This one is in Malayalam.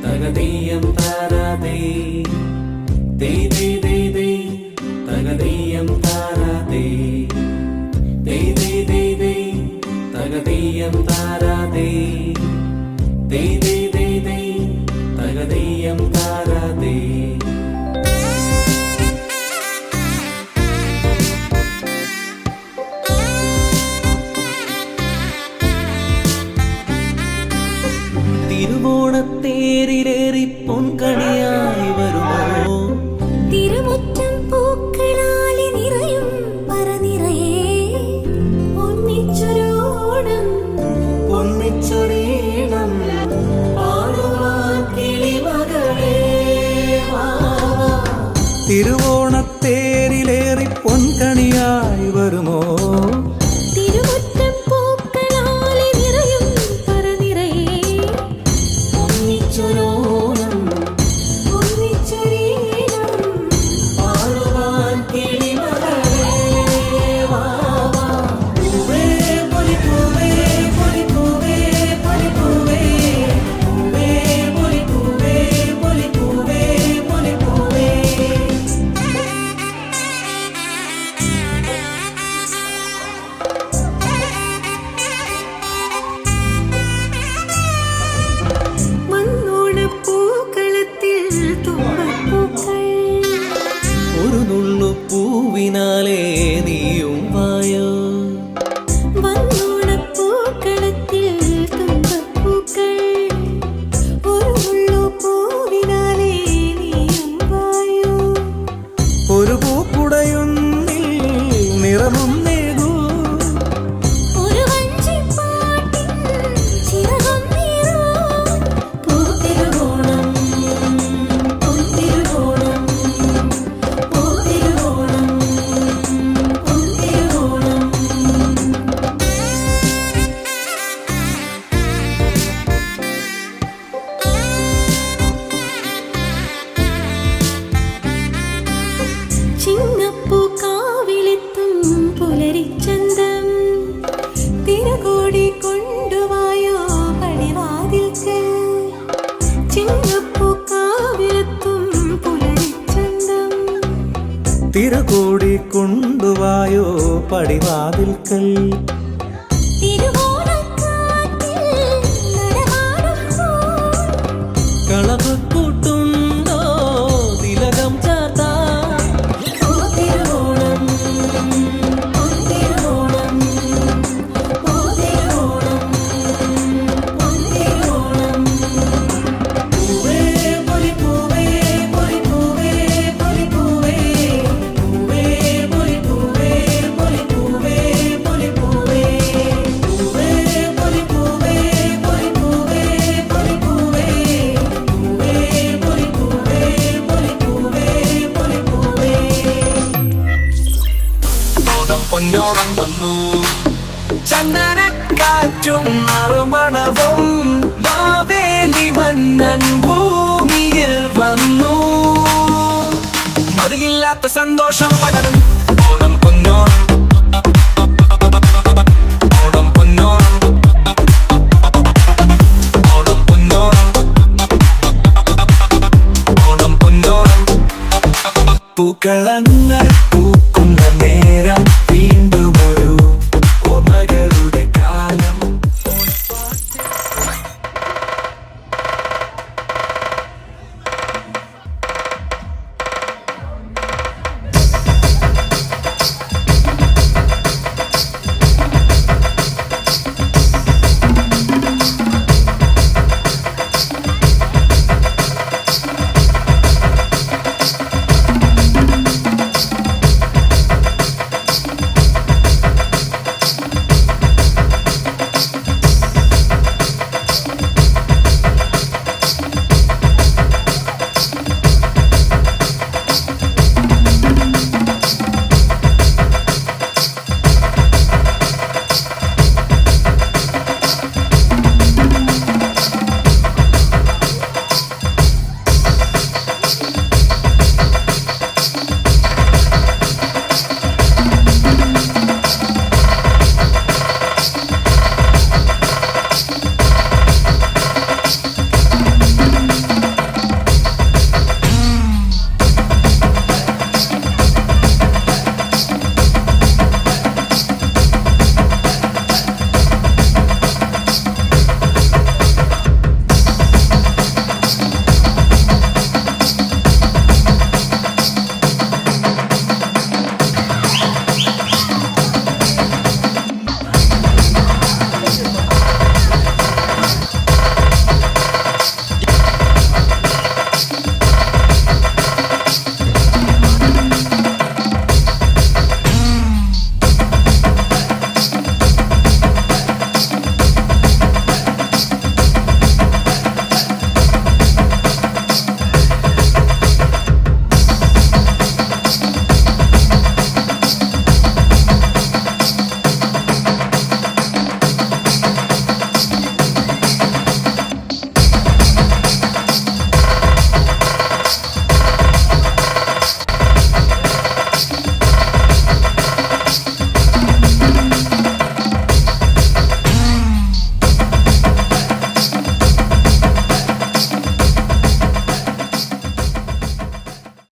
തകതീയം താരാതേ ദേ ദേ ദേ ദേ തകതീയം താരാതേ ദേ ദേ ദേ ദേ തകതീയം താരാതേ ദേ ദേ ദേ ദേ തകതീയം താരാതേ തിരുവോണത്തേരിലേറി പൊൻകണിയായി വരുമോ തിരുമുറ്റം പൂക്കളാലെ നിറയും പറനിറയെ ഒന്നിച്ചൊരോണം ഒന്നിച്ചൊരീണം പാടുവാൻ കിളിമകളേ വാ. തിരുവോണത്തേരിലേറി പൊൻകണിയായി വരുമോ തിരുമുറ്റം പൂക്കളാലെ നിറയും പറനിറയെ ഒന്നിച്ചൊരോണം ഒന്നിച്ചൊരീണം പാടുവാൻ കിളിമകളേ വാ വാ. പൂവേ പൊലിപ്പൂവേ പൊലിപ്പൂവേ പൊലിപ്പൂവേ പൂവേ പൊലിപ്പൂവേ പൊലിപ്പൂവേ പൊലിപ്പൂവേ. മണ്ണോണപ്പൂക്കളത്തിൽ തുമ്പപ്പൂക്കൾ ഒരു നുള്ളു പൂവിനാലേ നീയും വായോ മണ്ണോണപ്പൂക്കളത്തിൽ തുമ്പപ്പൂക്കൾ ഒരു മുള്ളു പൂവിനാലെ നീയും വായോ ഒരു പൂക്കുടയൊന്നിൽ നിറമൊന്നേകൂ ഒരു വഞ്ചിപ്പാട്ടിൻ ചിറകും നീറൂ പൂത്തിരുവോണം പൊൻതിരുവോണം പൂത്തിരുവോണം പൊൻതിരുവോണം. ചിങ്ങപ്പൂക്കാവിലെത്തും പുലരിച്ചന്തം തിരുകോടി കൊണ്ടുവായോ പടിവാതിൽക്കൽ ചിങ്ങപ്പൂക്കാവിലെത്തും പുലരിച്ചന്തം തിരുകൂടി കൊണ്ടുവായോ പടിവാതിൽക്കൽ തിരുവോണക്കാറ്റിൽ നടമാടുമ്പോൾ കളപക്കൂട്ടുണ്ടോ തിലകം ചാർത്താൻ പൂത്തിരുവോണം പൊൻതിരുവോണം പൂത്തിരുവോണം പൊൻതിരുവോണം. പൂവേ പൊലിപ്പൂവേ പൊലിപ്പൂവേ പൊലിപ്പൂവേ പൂവേ പൊലിപ്പൂവേ പൊലിപ്പൂവേ പൊലിപ്പൂവേ പൂവേ പൊലിപ്പൂവേ പൊലിപ്പൂവേ പൊലിപ്പൂവേ പൂവേ പൊലിപ്പൂവേ പൊലിപ്പൂവേ പൊലിപ്പൂവേ. ഓണം പൊന്നോണം വന്നു ചന്ദനക്കാറ്റും നറുമണവും മാവേലി മന്നൻ ഭൂമിയിൽ വന്നു മതിയില്ലാത്ത സന്തോഷം പലരും ഓണം പൊന്നോണം ഓണം പൊന്നോണം ഓണം പൊന്നോണം ഓണം പൊന്നോണം പൂക്കളങ്ങൾ